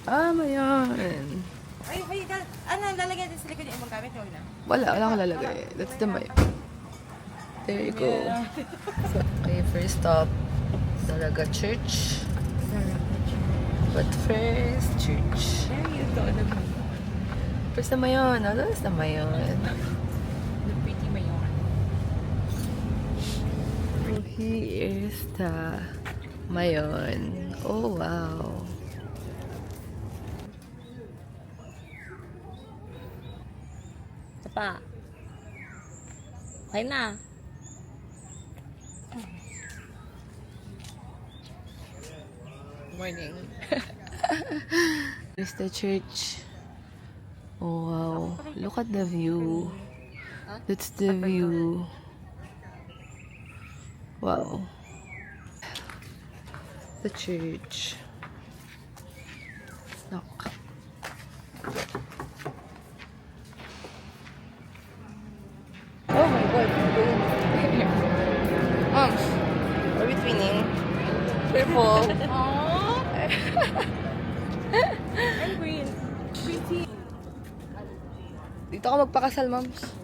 Mayan. Ay, ano, lalagyan din sa likod yung ibang gamit? Huwag na. Wala akong lalagay. That's the Mayan. There you go. Okay, first stop, Dalaga Church. But first, church. First na Mayon. First na Mayon. The pretty mayon. So here is the Mayon. Oh, wow. Ito pa. Okay na. Morning. Here's the church. Oh, wow. Look at the view. That's the view. Wow. The church. Knock. Oh my god. Moms, are we twinning? Purple. And green. Pretty. Dito ka magpakasal, moms.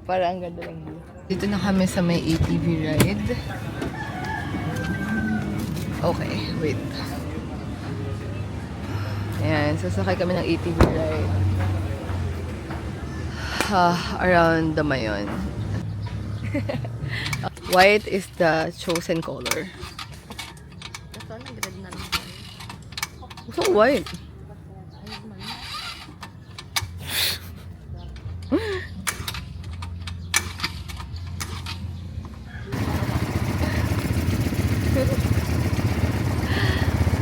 Para ang ganda lang dito. Dito na kami sa may ATV ride. Okay, wait. Ayan, sasakay kami ng ATV ride. Around the Mayon. White is the chosen color. Ito, nag-red na lang. So white.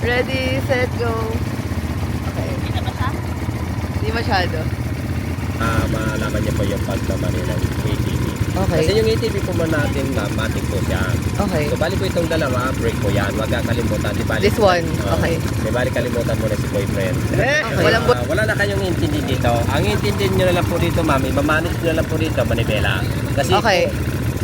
Ready, set, go. Okay. Ito ba siya? Hindi masyado. Malaman niyo po yung pagkamali ng ATV. Okay. Kasi yung ATV po mo natin, matic po siya. Okay. So, bali po itong dalawa, break po yan. Huwag kakalimutan. Di bali, This one, okay. Di bali kalimutan mo na si boyfriend. Walang Wala na kayong intindi dito. Ang intindi nyo na lang po dito, mami, mamanage nyo na lang po dito, manibela. Kasi Okay.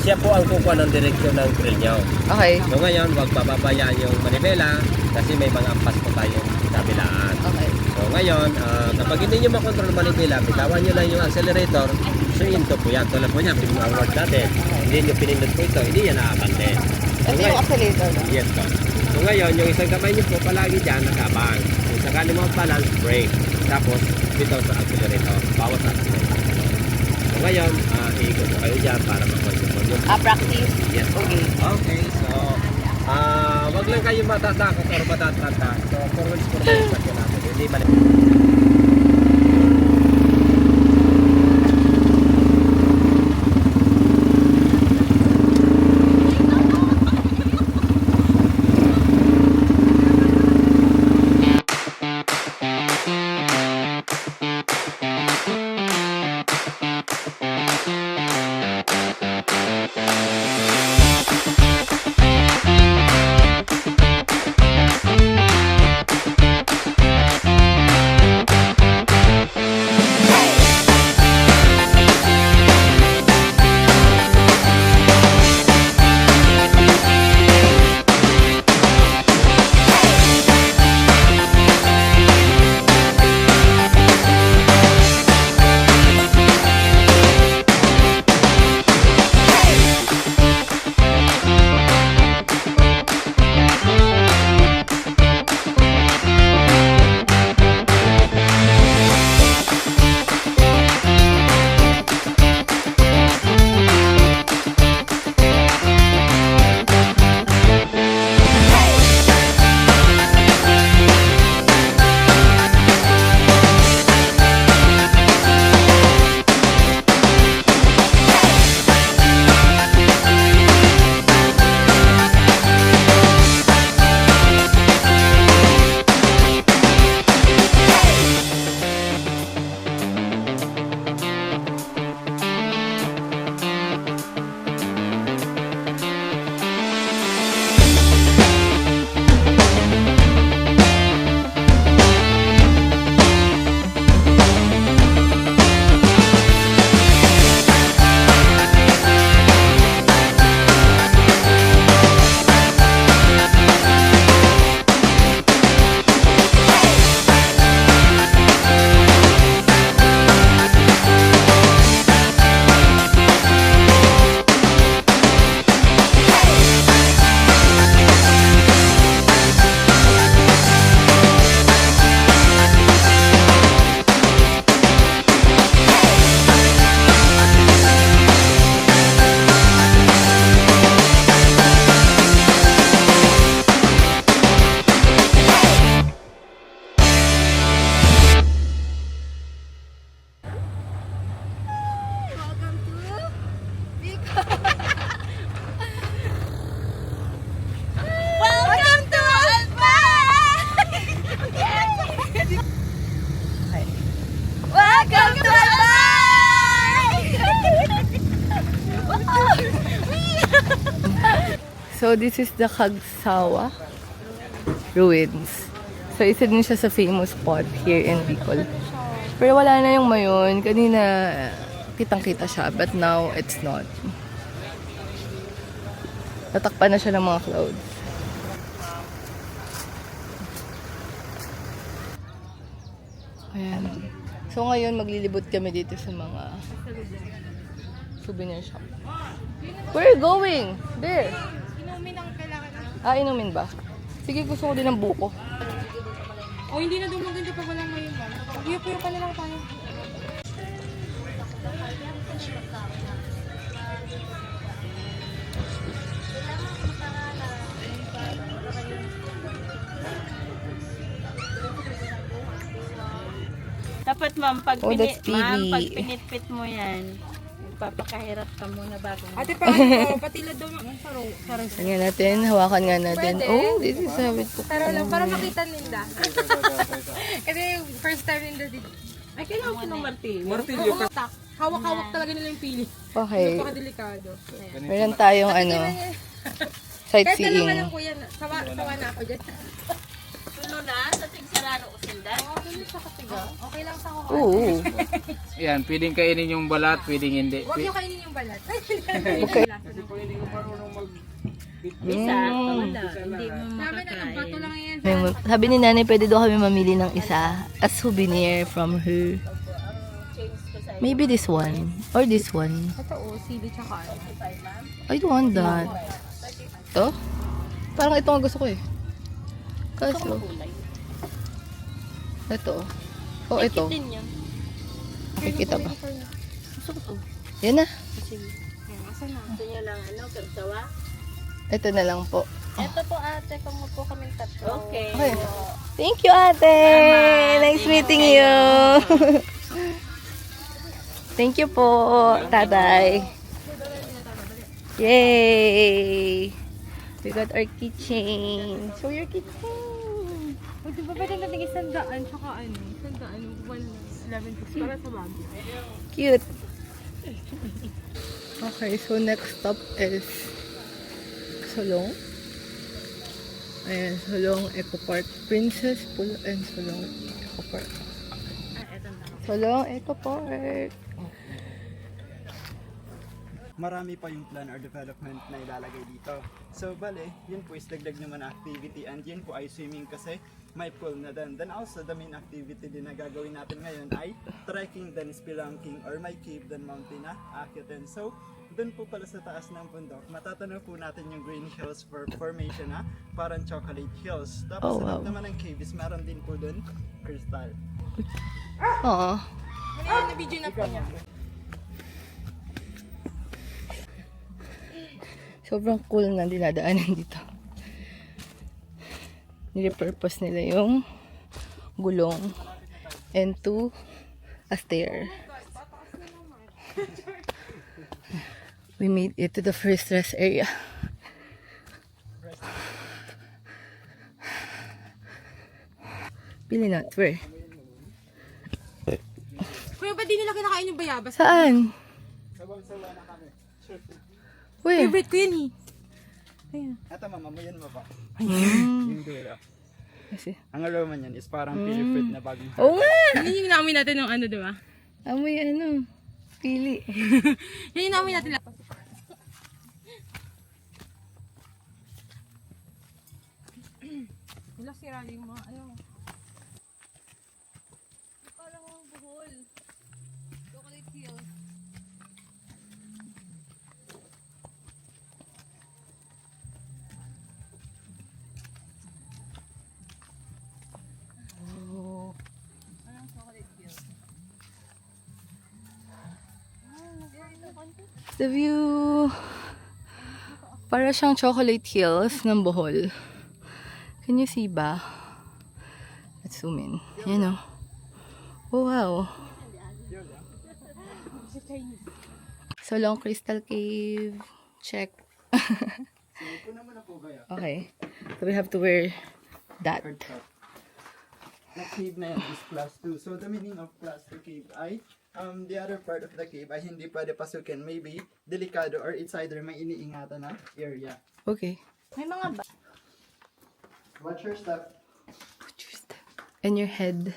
siya po ang kukuha ng direksyon ng trail nyo. Okay. So ngayon, huwag bababayaan yung manibela kasi may mga ampas po tayong kabilaan. Okay. So ngayon, kapag hindi nyo makontrol manibela, bitawan nyo lang yung accelerator, so into po yan. Tulad po niya, pinag-award natin. Hindi nyo pinindot po ito, hindi yan nakakante. So, Ito yung accelerator. yes po. So ngayon, yung isang kamay nyo po palagi dyan, nakabang. Kung sakali mo balance, brake. Tapos, dito sa accelerator. Bawas sa accelerator. So ngayon, iikot po kayo dyan para makontrol nyo. Practice. Yes. Okay. Okay, so wag lang kayo matatakot or matatranta. So forwards natin. Hindi mali. Welcome to So this is the Kagsawa ruins. So isa din siya sa famous spot here in Bicol. Pero wala na yung mayon. Kanina kitang-kita siya, but now it's not. Natakpan na siya ng mga clouds. Ayan. So ngayon maglilibot kami dito sa mga souvenir shop. Where are you going? There. Inumin ang kailangan na. Ah, inumin ba? Sige, gusto ko din ng buko. O hindi na dumugin kapag walang ngayon ba? Puyo-puyo pa na lang tayo. Dapat ma'am, pag, Oh, that's ma'am, TV. pag pinitpit mo yan, papakahirap ka muna bago mo. Ate, paano patilad daw ang saro. Tingnan natin, hawakan nga natin. Pwede. Oh, this is how it looks. Taro lang, para makita ninda. Kasi first time ninda dito. Ay, kailangan ko ng martilyo. Oo, tak. Hawak-hawak talaga nila yung pili. Okay. Napakadelikado. Meron tayong ano, Kahit dalawa sightseeing. lang po yan. Sawa na ako dyan. Tulo na, sa tigsarano ko sila. Okay lang sa ako. Oo. Yan, pwedeng kainin yung balat, pwedeng hindi. Huwag niyo kainin yung balat. Okay. Isa, wala. Hindi mo Sabi na, ang bato makakain. lang yan. Sabi ni nanay, pwede daw kami mamili ng isa as souvenir from her. Maybe this one. Or this one. Ito o, sili tsaka ano. I don't want that. Ito? Parang ito ang gusto ko eh. Kaso. Ito. Oh, ito. Din yan. Nakikita ba? Gusto ko to. Yan na. Sige. Asan na? Gusto niyo lang ano, kagsawa? Ito na lang po. Ito po ate, kung po kami tatlo. Okay. Okay. Thank you, ate! Nice meeting you! Thank you po, tatay. Yay! We got our keychain. Show your keychain. O, di ba pwede natin isandaan tsaka ano? Isandaan, 111 para sa bago. Cute. Okay, so next stop is Solong. Ayan, Solong Eco Park. Princess Pool and Solong Eco Park. Solong Eco Park. Marami pa yung plan or development na ilalagay dito. So, bale, yun po is dagdag naman na activity and yun po ay swimming kasi may pool na din. Then also, the main activity din na gagawin natin ngayon ay trekking, then spelunking or may cave, then mountain na akitin. So, dun po pala sa taas ng bundok, matatanaw po natin yung green hills formation na parang chocolate hills. Tapos Oh, sa wow. loob naman ng cave is meron din po dun crystal. Oo. Ano yun, na-video na po niya. Sobrang cool na dinadaanan dito. Nirepurpose nila yung gulong into a stair. We made it to the first rest area. Pili not, where? Kuya, ba't di nila kinakain yung bayabas? Saan? Where? Favorite ko yun eh. Ito mamamuyan mo pa. Mm. Yung dulo. Kasi, Ang aroma niyan is parang pili fruit na bagong oo nga! Yun yung namin natin ng ano, di ba? Amoy ano, pili. Yun yung namin natin lang. Wala sira yung mga ano. Parang buhol. Chocolate hills. Oh. Parang chocolate hills. The view. Para siyang chocolate hills ng Bohol. Can you see ba? Let's zoom in. Yan o. Oh, wow. Solong Crystal Cave. Check. Okay. So we have to wear that. na cave na yan is class 2. So the meaning of class 2 cave ay the other part of the cave ay hindi pwede pasukin. Maybe delikado or it's either may iniingatan na area. Okay. May mga Watch your step. And your head.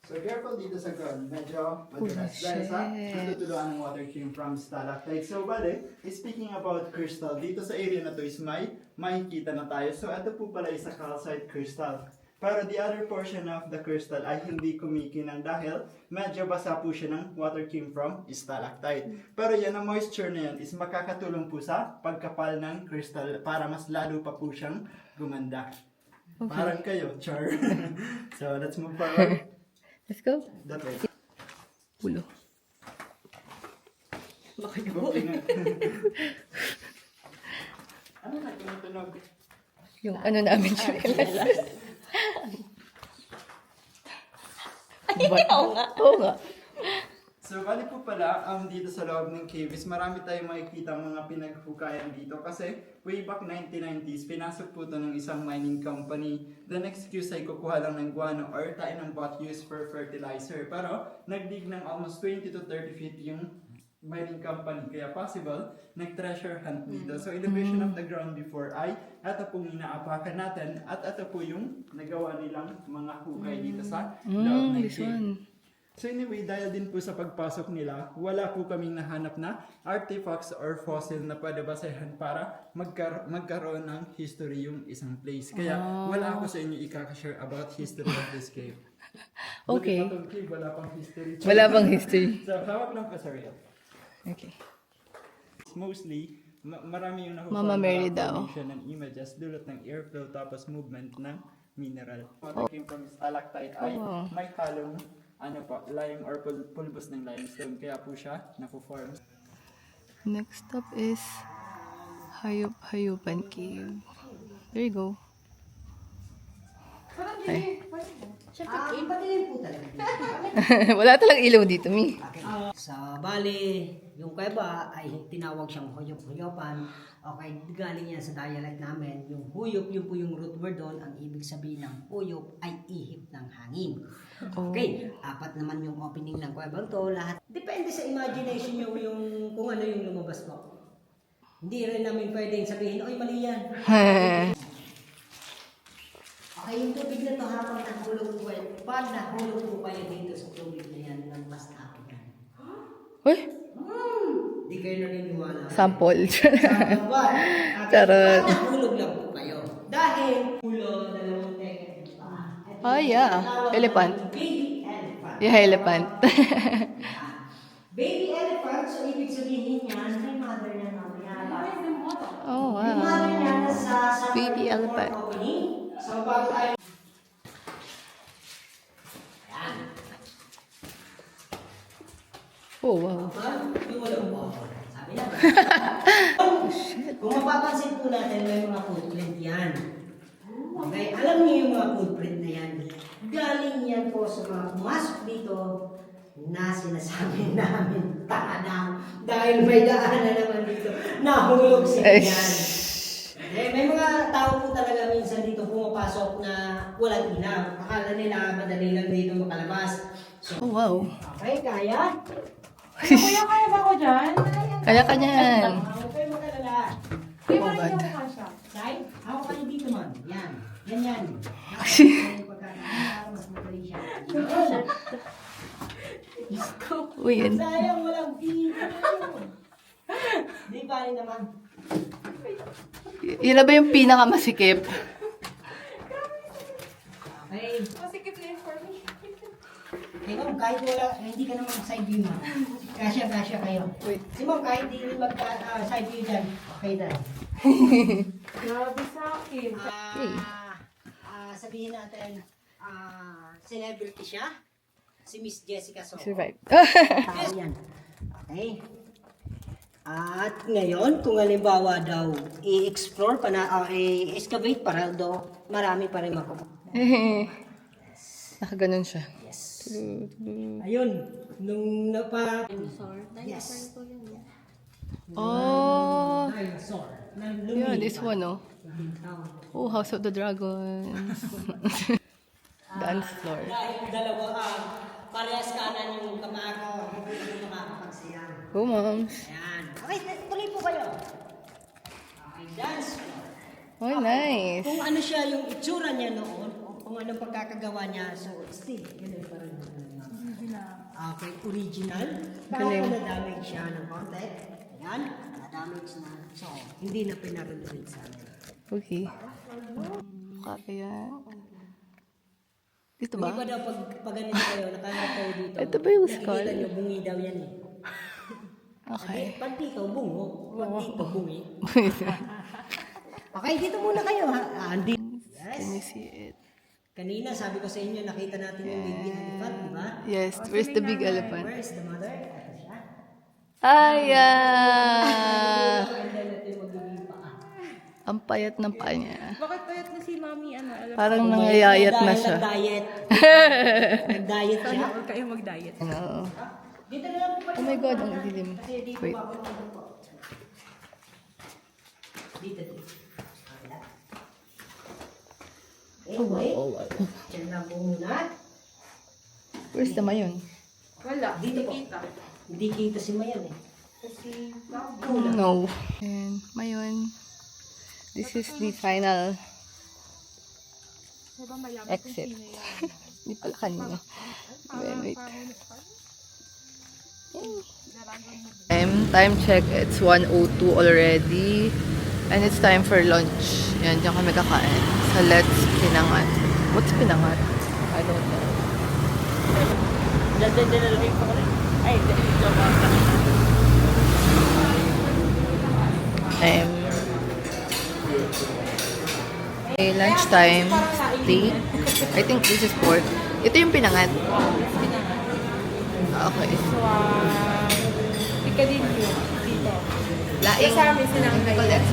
So careful dito sa ground. Medyo madulas. Dahil sa natutuluan ng water came from stalactite. So bale, speaking about crystal, dito sa area na to is may makikita na tayo. So ito po pala is a calcite crystal. Pero the other portion of the crystal ay hindi kumikinang dahil medyo basa po siya ng water came from stalactite. Pero yan, ang moisture na yan is makakatulong po sa pagkapal ng crystal para mas lalo pa po siyang gumanda. Parang kayo, char. So let's move forward. Let's go. That way. Ulo. Ano na tumutunog? Yung ano namin siya. Oo nga. Oo nga. So, bali po pala, dito sa loob ng cave is marami tayong makikita mga pinaghukayan dito kasi way back 1990s, pinasok po ito ng isang mining company. The next excuse ay kukuha lang ng guano or tayo ng bot used for fertilizer. Pero, nagdig ng almost 20 to 30 feet yung mining company. Kaya possible, nag-treasure hunt dito. So, elevation of the ground before ay ito pong inaapakan natin at ito po yung nagawa nilang mga hukay dito sa loob ng This cave. one. So anyway, dahil din po sa pagpasok nila, wala po kaming nahanap na artifacts or fossil na pwede basehan para magkaroon ng history yung isang place. Kaya wala ako sa inyo ikakashare about history of this cave. Okay. Buti pa tong cave, wala pang history. Wala bang history? So hawak lang pa sa real. Okay. Mostly, marami yung nakukuha Mama Mary daw. ng images dulot ng airflow tapos movement ng mineral. Water came from stalactite ay may halong lime or pulbos ng limestone. Kaya po siya napo-form. Next stop is Hayupan Cave. There you go. Ay. Wala talagang ilaw dito, Mi. Sa bali, yung kuweba ay tinawag siyang huyop-huyopan. Okay, galing yan sa dialect namin. Yung huyop, yun po yung root word doon. Ang ibig sabihin ng huyop ay ihip ng hangin. Okay, apat naman yung opening ng kuwebang to. Lahat, depende sa imagination nyo yung kung ano yung lumabas po. Hindi rin namin pwedeng sabihin, oy, mali yan. Okay, yung tubig na to habang nahulog po, pag nahulog po kayo dito sa tubig na yan, lampas na ako yan. Uy, Hindi kayo naniniwala. sample. Charot. Charot. Nahulog lang po kayo. Dahil ulo, dalawang teke. Oh, yeah. Elephant. Baby elephant. Yeah, elephant. Baby elephant, so ibig sabihin yan, may mother na mamaya. Oh, May mother wow. niya sa Baby elephant. opening. So bago tayo. Yan. Oh, wow. Yung wala mo. Sabi na ba? Kung mapapansin po natin, may mga footprint yan. Okay, alam niyo yung mga footprint na yan. Galing yan po sa mga pumasok dito na sinasabi namin tanaw dahil may daan na naman dito. Nahulog sila yan. Okay, may mga tao po talaga minsan dito pumapasok na walang ilaw. Akala nila madali lang dito makalabas. So, Oh, wow. okay, kaya? Kuya, kaya ba ko dyan? Kaya ka niyan. Huwag kayo mag-alala. Kuya, Oh, parang God. hindi ako kasha. Sai, hawak kayo dito, man. Yan. Yan. Mas madali siya. Uy, yan. Sayang, walang dito. Di pa rin naman. Yun na ba yung pinakamasikip? Okay. Masikip na information. Eh, ma'am, kahit wala, hindi ka naman side view, ma'am. Kasya kayo. Si ma'am, kahit di rin mag-side view dyan, okay na. Grabe sa akin. Sabihin natin, celebrity siya. Si Miss Jessica Soho. Survive. Yan. Okay. At ngayon, kung halimbawa daw i-explore, i-excavate para daw marami pa rin makukuha. Nakaganon siya. Yes. Ayun, nung napa... Yes. Oh, Dinosaur. Na yeah, this one, oh. Oh, House of the Dragons. Dance floor. Dahil dalawa parehas kanan yung kamay ko. Hindi ko makakapagsayaw. Go, moms. Ayan. Okay, tuloy po kayo. Okay, dance floor. Oh, nice. Kung ano siya yung itsura niya noon, o kung anong pagkakagawa niya, so still, ganun pa rin. Okay, original. Baka Galing. na-damage siya ng konti. Ayan, na-damage na. So, hindi na pinarenovate sa amin. Okay. Kaya. Dito Hindi ba? ba daw pag ganito kayo, nakaharap kayo dito? Ito ba yung skull? Nakikita niyo, bungi daw yan eh. Okay. Pag dito, bungo. Pag dito, bungi. Okay, dito muna kayo ha. Yes. Can you see it? Kanina, sabi ko sa inyo, nakita natin yung baby elephant, di ba? Yes, where's the big elephant? Where is the mother? Ito siya. Aya! And then, ito yung magiging paa. Ang payat ng paa niya. Bakit payat na si Mami, Parang nangayayat na siya. Nag-diet. Nag-diet siya. Huwag kayo mag-diet. Ano? Dito na lang po Oh my God, ang dilim. kasi dito Wait. pa ako nandun po. Dito. Kabila. Anyway, dyan lang po muna. Where's the mayon? Wala, Dito po. Hindi kita si Mayan eh. No. And mayon. This is the final Diba malapit exit. Hindi pala kanina. Wait. Time check. It's 1:02 already. And it's time for lunch. Yan, diyan kami kakain. Sa Let's Pinangat. What's Pinangat? I don't know. Dadalawin ko rin. Ay, dito ba? Okay, lunchtime. Steak. I think this is pork. Ito yung Pinangat. Okay. Pikadilyo dito. Laing. Sa amin sinangkay. Collect.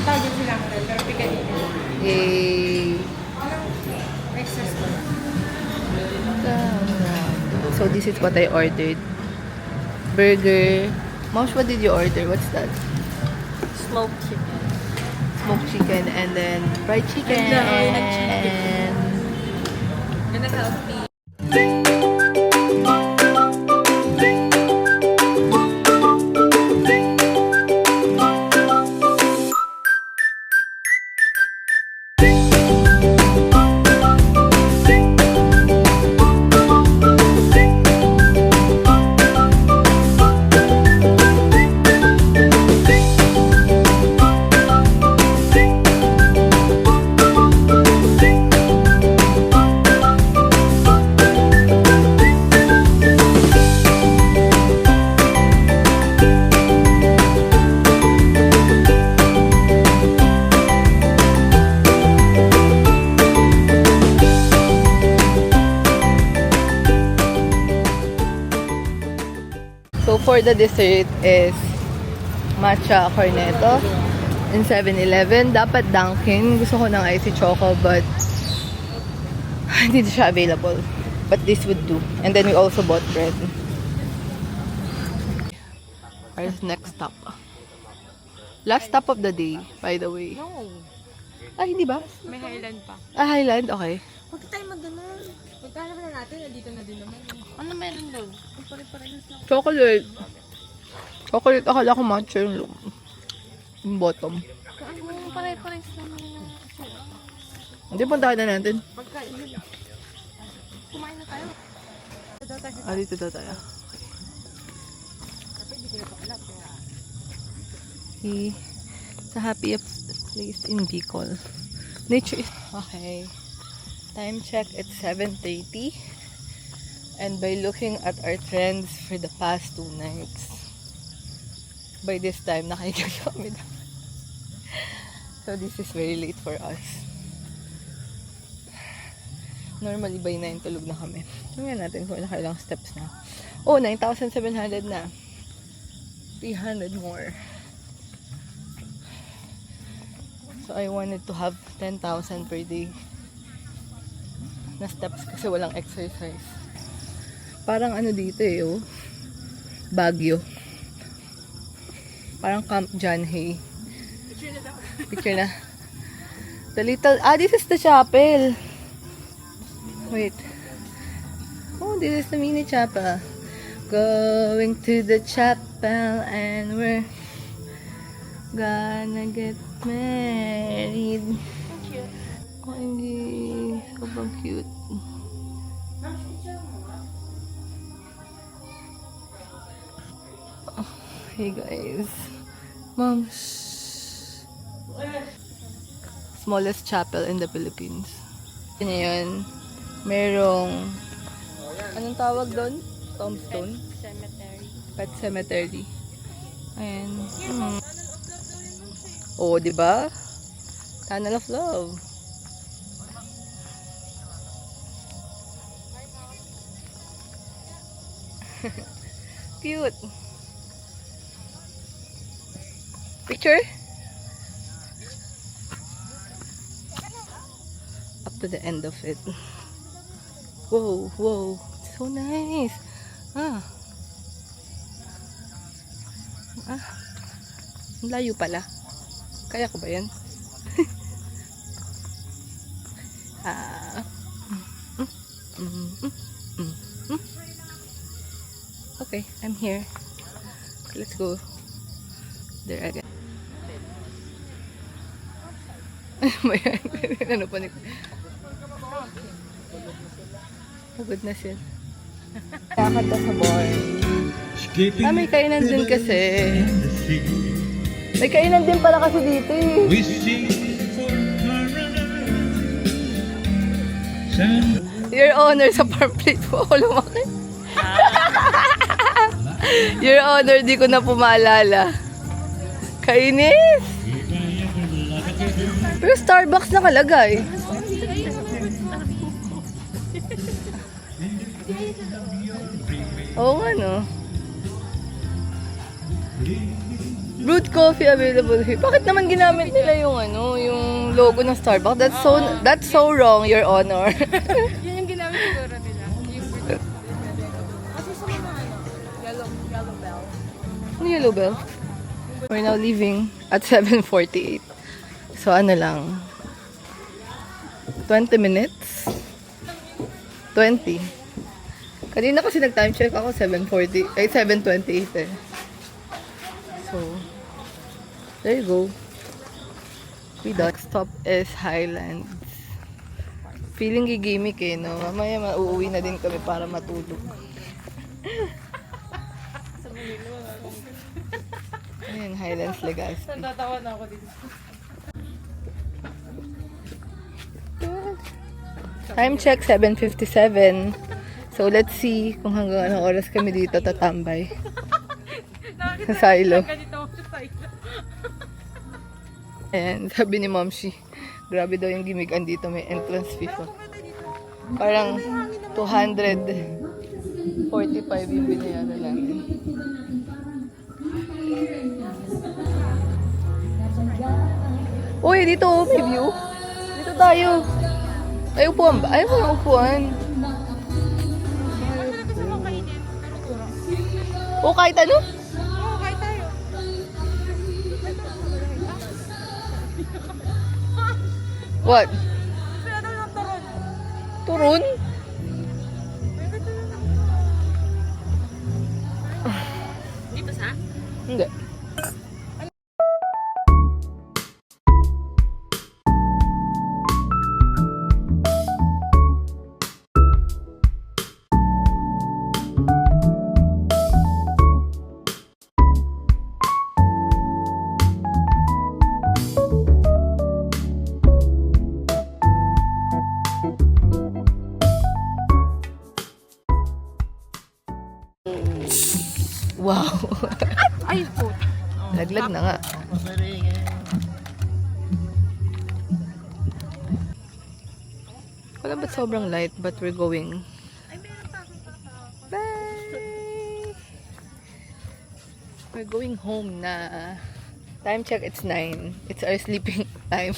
Tawagin sinangkay, pero pikadilyo. Yay. Extra small. So this is what I ordered. Burger. Moms, what did you order? What's that? Smoked chicken. Smoked chicken and then fried chicken. And a healthy. So for the dessert is matcha cornetto in 7-Eleven. Dapat Dunkin. Gusto ko ng icy choco but hindi siya available. But this would do. And then we also bought bread. Our next stop. Last stop of the day, by the way. No. Ah, hindi ba? May Highland pa. Ah, Highland? Okay. Huwag tayo mag-ganon. Punta naman na natin, nandito na din naman. Ano meron doon? Pare-parehas lang. Chocolate. Chocolate. Akala ko matcha yung bottom. Ano, pare-parehas naman yung Hindi, puntahan na natin. pagkain. Kumain na tayo. Ah, dito daw tayo. It's a happiest place in Bicol. Nature is... Okay. Time check, it's 7:30. And by looking at our trends for the past 2 nights, by this time, nakaiga kami na. So this is very late for us. Normally by 9 tulog na kami. Tingnan natin kung nakailang steps na. Oh, 9,700 na. 300 more. So I wanted to have 10,000 per day na steps kasi walang exercise. Parang ano dito eh, oh. Baguio. Parang Camp John Hay. Picture na. The little, this is the chapel. Wait. Oh, this is the mini chapel. Going to the chapel and we're gonna get married. Oh, hindi. Sobrang cute. Oh, hey guys. Mom. Smallest chapel in the Philippines. Yun. Merong anong tawag doon? Tombstone? Cemetery. Pet cemetery. Ayan. Oh, di ba? Tunnel of Love. Cute. Picture? Up to the end of it. Whoa, whoa. So nice. Ah. Ah. Ang layo pala. Kaya ko ba yan? Ah. Okay, I'm here. Let's go. There again. Ano pa nito? Pagod na siya. Kakanta sa bar. May kainan din kasi. May kainan din pala kasi dito eh. Your Honor, sa farm plate po ako lumaki. Your Honor, di ko na po maalala. Kainis! Pero Starbucks nakalagay. Oo nga no. Brewed coffee available here. Bakit naman ginamit nila yung yung logo ng Starbucks? That's so wrong, Your Honor. Yun yung ginamit siguro nila. Kasi sa mga yellow bell. Ano yellow bell? We're now leaving at 7:48. So ano lang, 20 minutes? 20. Kanina kasi nag-time check ako, 7:28 eh. So, there you go. We done. Next stop is Highlands. Feeling gigimik eh, no? Mamaya mauuwi na din kami para matulog. Ayan, Highlands Legazpi. Natatawa na ako dito. Time check, 7:57. So, let's see kung hanggang anong oras kami dito tatambay. Sa silo. Ganito ako sa silo. Ayan, sabi ni Momshi, grabe daw yung gimigan dito, may entrance fee pa. Parang 245 yung binayaran namin. Uy, dito may view. Dito tayo. Ay, upuan ba? Ay, walang upuan. O, kahit ano? Oo, kahit tayo. What? Kaya daw ng turon. Turun? Dito sa? Hindi. Wow. Ay, po. Laglag na nga. Wala ba't sobrang light, but we're going. Bye! We're going home na. Time check, it's 9. It's our sleeping time.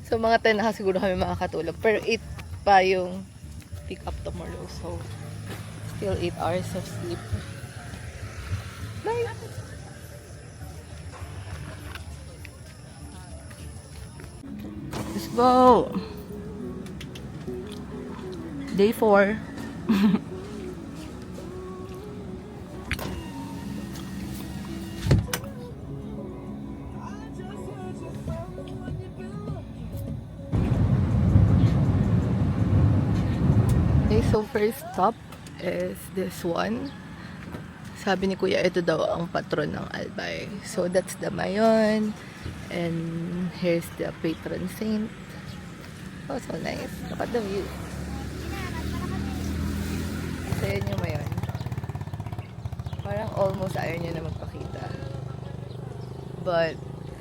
So, mga 10 na siguro kami makakatulog. Pero 8 pa yung pick up tomorrow. So, still 8 hours of sleep. Bye! Let's go! Day 4. Okay, so first stop is this one. Sabi ni Kuya, ito daw ang patron ng Albay. So that's the Mayon. And here's the patron saint. Oh, so nice. Look at the view. So yun yung Mayon. Parang almost ayaw niya na magpakita. But,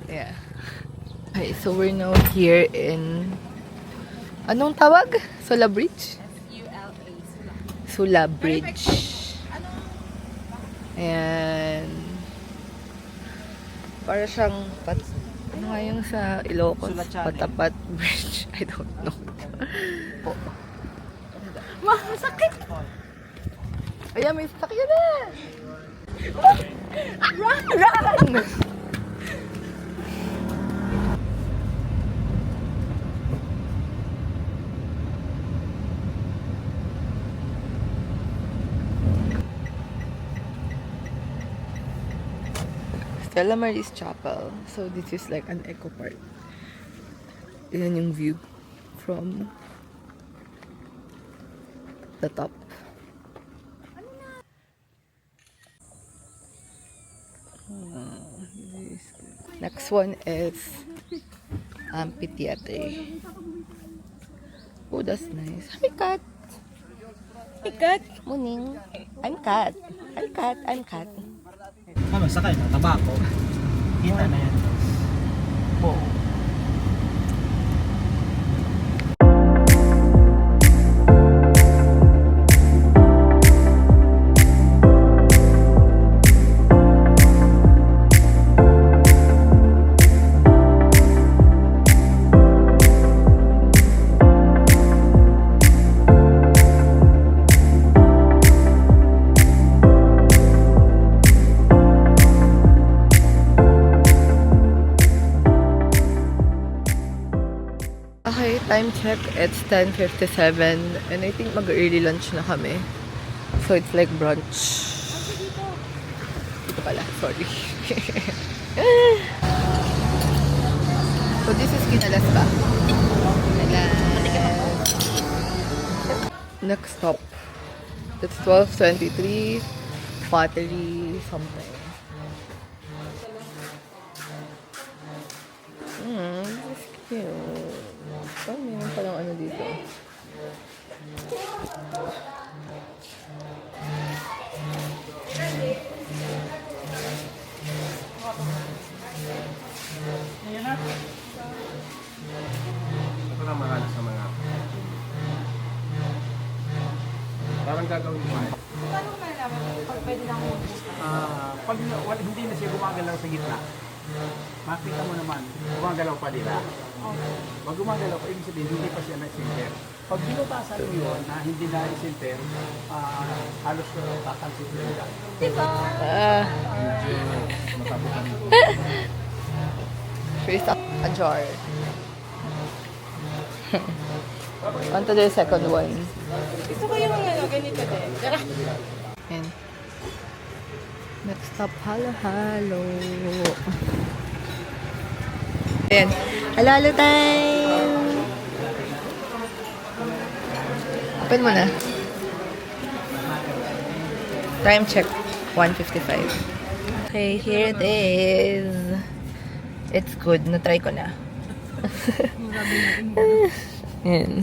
yeah. Okay, so we're now here in... Anong tawag? Sula Bridge? Sula Bridge. Ayan. Para siyang ano nga yung sa Ilocos? Patapat Bridge. I don't know. Masakit! Ayan, may sakyan na! Run! Run! Stella Maris Chapel. So this is like an eco park. Yan yung view from the top. Next one is amphitheater. Oh, that's nice. Hi, Kat. Hi, Kat. Morning. I'm Kat. Hi, Kat. I'm Kat. Sakay na, tabako. Kita na yan. Okay, time check. It's 10:57 and I think mag-early lunch na kami. So it's like brunch. Dito pala, sorry. So this is Kinalas ba? Kinalas. Next stop. It's 12:23. Pottery something. This is cute. Oh, meron palang ano dito. Ito lang mahal sa mga... Parang gagawin mo ay. Paano mo nalaman pag pwede na ako Pag hindi na siya gumagalaw sa gitna, makita mo naman, gumagalaw pa nila. Pag gumagalaw pa, ibig sabihin, hindi pa siya na-center. Pag binutasan mo yun na hindi na-center, halos tatansin mo nila. First up, a jar. On to the second one. Gusto ko yung ano, ganito din. Tara. And next stop, halo-halo. Ayan. Halo-halo time! Open mo na. Time check, 1:55. Okay, here it is. It's good. Na-try ko na. Ayan.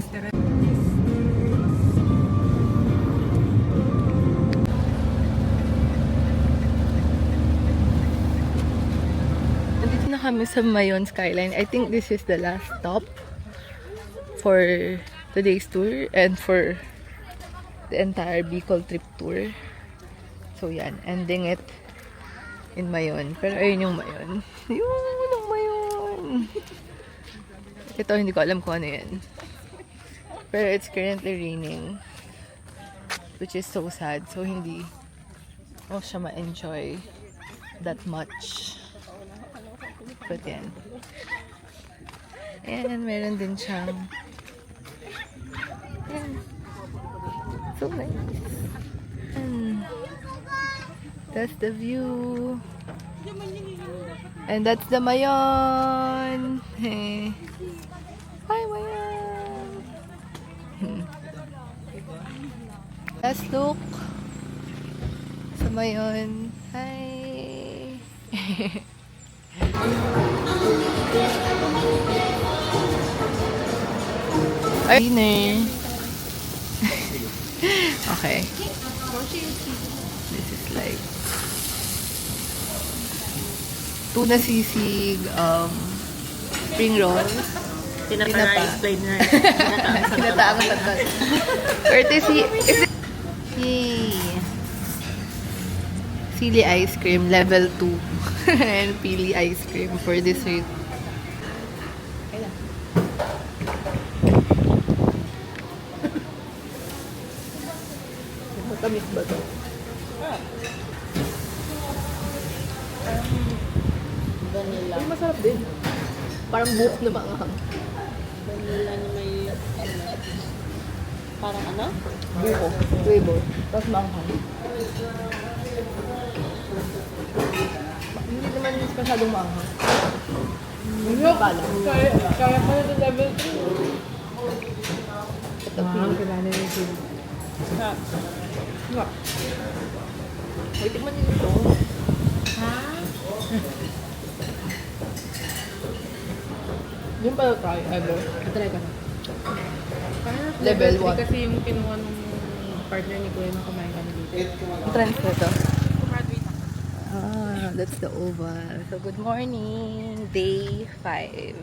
Nandito na kami sa Mayon Skyline. I think this is the last stop for today's tour and for the entire Bicol trip tour. So yan, ending it in Mayon. Pero ayun yung Mayon. Yun ang Mayon. Ito, hindi ko alam kung ano yan. Pero it's currently raining. Which is so sad. So hindi mo siya ma-enjoy that much. But yan. And meron din siyang yan. So nice. And that's the view. And that's the Mayon. Hey. Hi, Mayon. Let's look sa Mayon. Hi. Dinner. Okay. This is like tuna sisig, spring rolls, Pinapa-explain na. kinataang tatas. Courtesy, yay! Sili ice cream, level 2. And pili ice cream for dessert. Matamis ba ito? Vanilla. Ay, masarap din. Parang buhok na maanghang. Vanilla na may parang ano? Buko. Flavor. Tapos maanghang. Hindi naman masyadong maanghang. Hindi pala. Kaya pa na level 3. Ito pili. Kailangan yung sila. Wait, tikman nyo ito. Yung pala try ever. Try ka na. Level 1. Kasi yung kinuha ng partner ni Kuya na kumain kami dito. Trends na ito. Graduate ako. Ah, that's the oval. So, good morning. Day 5.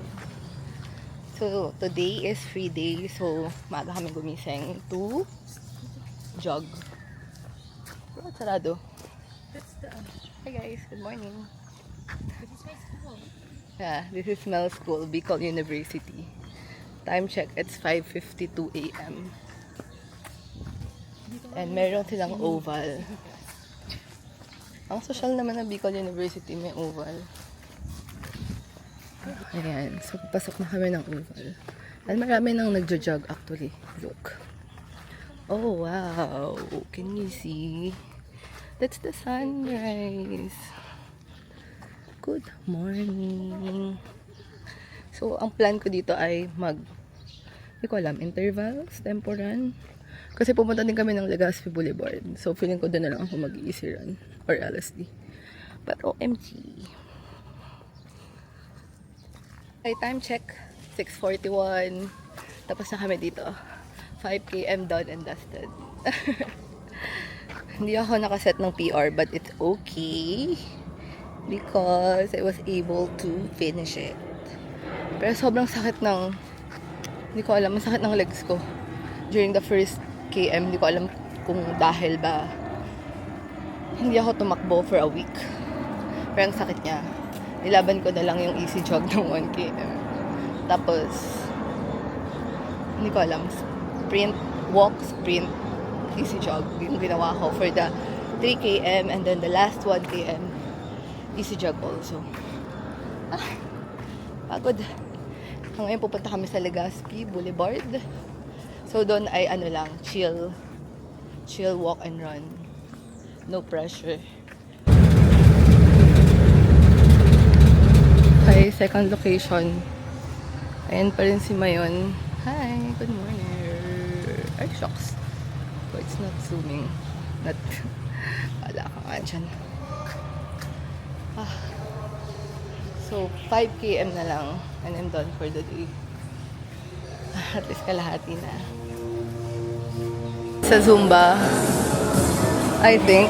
So, today is free day. So, maaga kami gumising to jog. Pero sarado. Hi guys, good morning. Yeah, this is Mel School, Bicol University. Time check, it's 5:52 a.m. And meron silang oval. Ang social naman ng Bicol University, may oval. Ayan, so pasok na kami ng oval. At marami nang nagjo-jog actually. Look. Oh wow, can you see? That's the sunrise. Good morning. So, ang plan ko dito ay hindi ko alam, intervals, tempo run. Kasi pumunta din kami ng Legazpi Boulevard. So, feeling ko doon na lang ako mag-easy run or LSD. But OMG. Okay, time check. 6:41. Tapos na kami dito. 5 km done and dusted. Hindi ako nakaset ng PR but it's okay. Because I was able to finish it. Pero sobrang sakit ng, hindi ko alam, masakit ng legs ko. During the first KM, hindi ko alam kung dahil ba hindi ako tumakbo for a week. Pero ang sakit niya. Nilaban ko na lang yung easy jog ng 1 km. Tapos, hindi ko alam, sprint, walk, sprint, easy jog. Yung ginawa ko for the 3 km and then the last 1 km. Easy jog also. Pagod. Ngayon pupunta kami sa Legazpi Boulevard. So doon ay ano lang, chill walk and run. No pressure. Okay, second location. Ayan pa rin si Mayon. Hi, good morning. Ay, shucks. Oh, it's not zooming. Not, wala ka nga dyan. So, 5 km na lang and I'm done for the day. At least kalahati na. Sa Zumba, I think.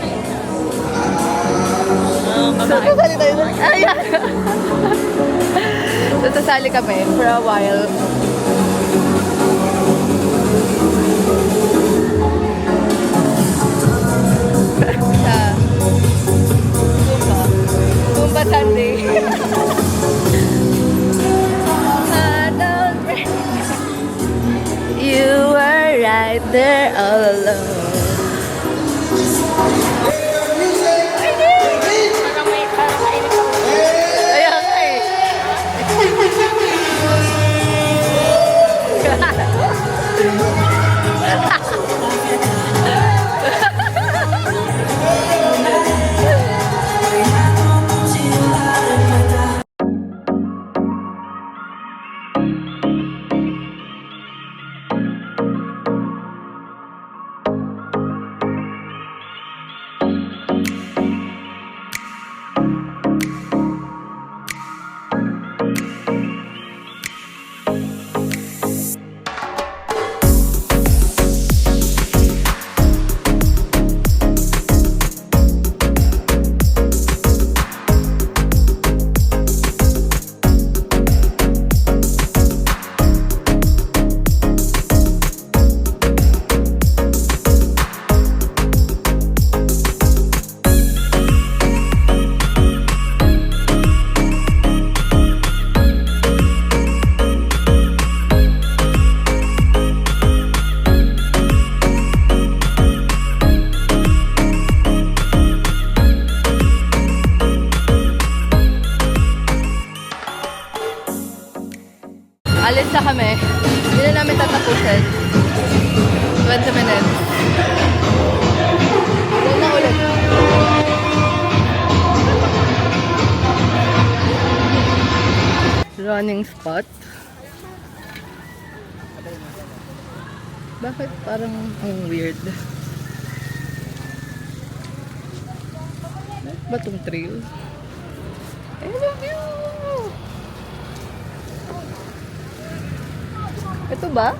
So, sasali tayo. Ayan! So, sasali kami for a while. Zumba Sunday. You were right there all alone. Ayan nga eh. kami. Hindi na namin tatapusin. 20 minutes. Doon na ulit. Running spot. Bakit parang ang weird? Ba tong trail? I love you! Ito ba?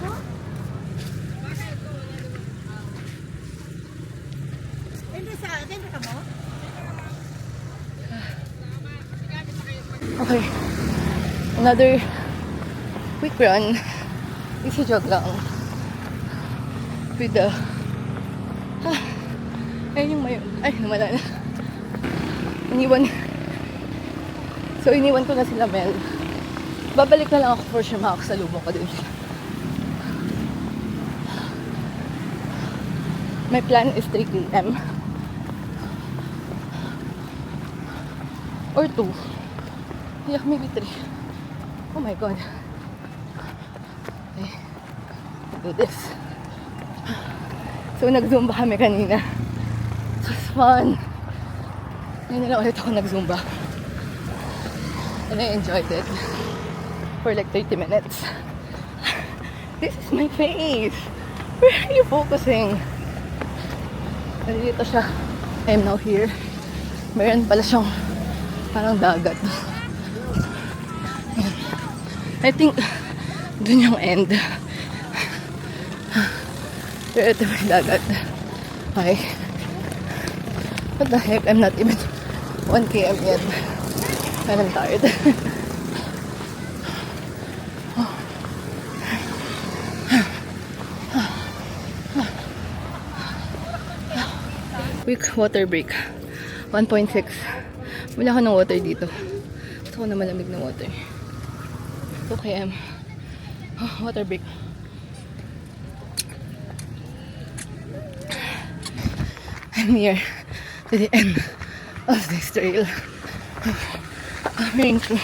Okay. Another quick run. Easy jog lang. With the... ayun yung mayon. Ay, namala na. Iniwan. So, iniwan ko na sila, Mel. Babalik na lang ako for sure makakasalubong ko din. My plan is 3 p.m. Or 2. Yeah, maybe 3. Oh my God. Okay. Do this. So, nag-zumba kami kanina. It was fun. Ngayon na lang ulit ako nag-zumba. And I enjoyed it. For like 30 minutes. This is my face. Where are you focusing? Nandito siya. I am now here. Meron pala siyang parang dagat. I think dun yung end. Pero ito may dagat. Okay. What the heck? I'm not even 1 km yet. And I'm tired. Quick water break. 1.6. Wala ako ng water dito. Gusto ko na malamig na water. 2 km. Oh, water break. I'm near to the end of this trail. Coming through.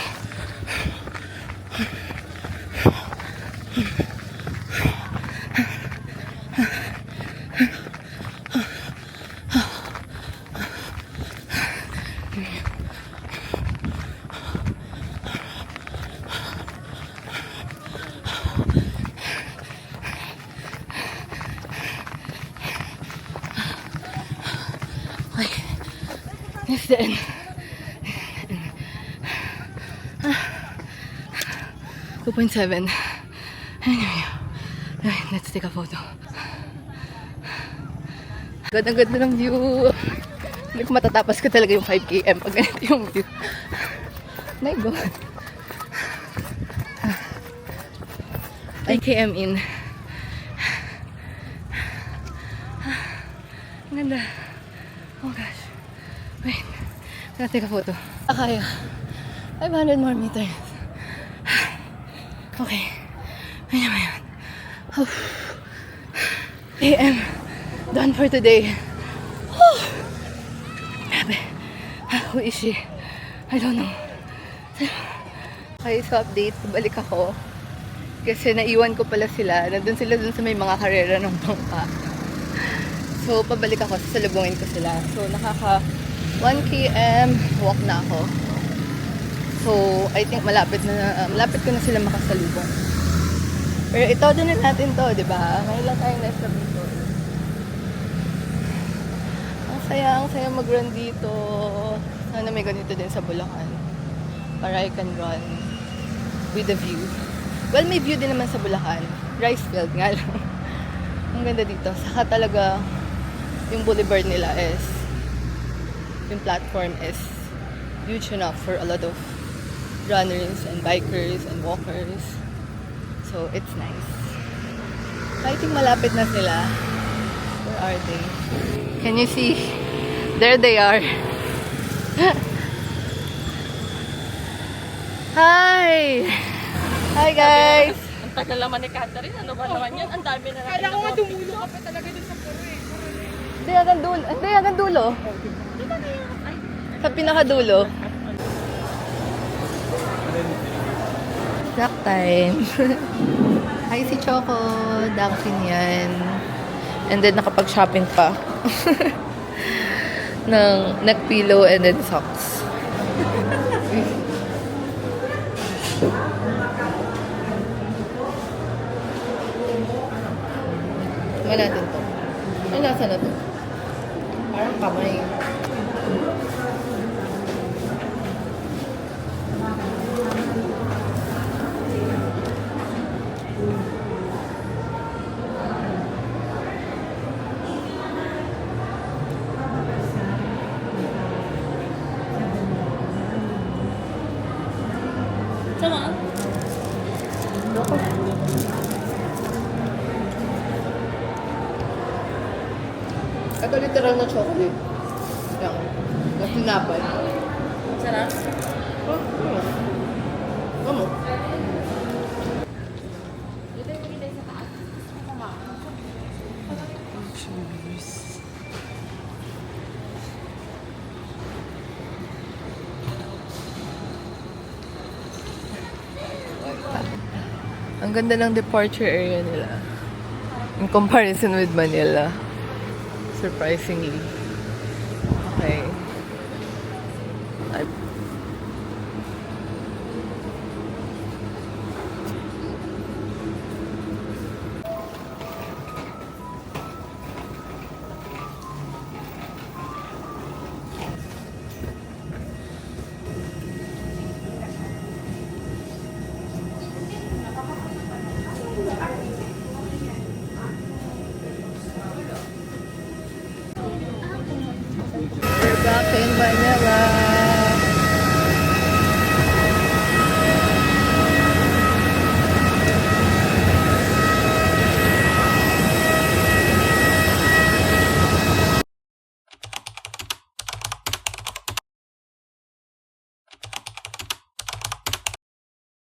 It's the end. 2.7. Anyway, let's take a photo. Ganda ng view. Hindi ko matatapos ko talaga yung 5 km pag ganito yung view. My God. 5 km in. Ang ganda. Oh gosh. Wait. Let's take a photo. Kaya. 500 more meters. Okay. Ayun naman yun. AM. Done for today. Grabe. Who is she? I don't know. Okay, so update. Balik ako. Kasi naiwan ko pala sila. Nandun sila dun sa may mga karera ng bangka. So, pabalik ako. Sasalubungin ko sila. So, nakaka 1 km walk na ako. So, I think malapit ko na sila makasalubong. Pero ito din na natin to, di ba? Ngayon lang tayong nasa dito. Ang saya mag-run dito. Sana may ganito din sa Bulacan. Para I can run with the view. Well, may view din naman sa Bulacan. Rice field nga lang. Ang ganda dito. Saka talaga yung boulevard nila is yung platform is huge enough for a lot of runners and bikers and walkers. So, it's nice. I think malapit na sila. Where are they? Can you see? There they are. Hi! Hi guys! Ang tagal naman ni Catherine. Ano ba naman yan? Ang dami na natin. Kala ko nga tumulo ka pa talaga dun sa puro eh. Hindi, hanggang dulo. Sa pinakadulo. Snack time. Hi si Choco. Dunkin yan. And then nakapag-shopping pa. ng neck pillow and then socks. Wala natin to. Ay, nasa na to? Parang kamay. Sama? Ito literal na chocolate. Yan. Na tinapay. Sarap? Oh, ano? Ang ganda ng departure area nila. In comparison with Manila. Surprisingly. Okay.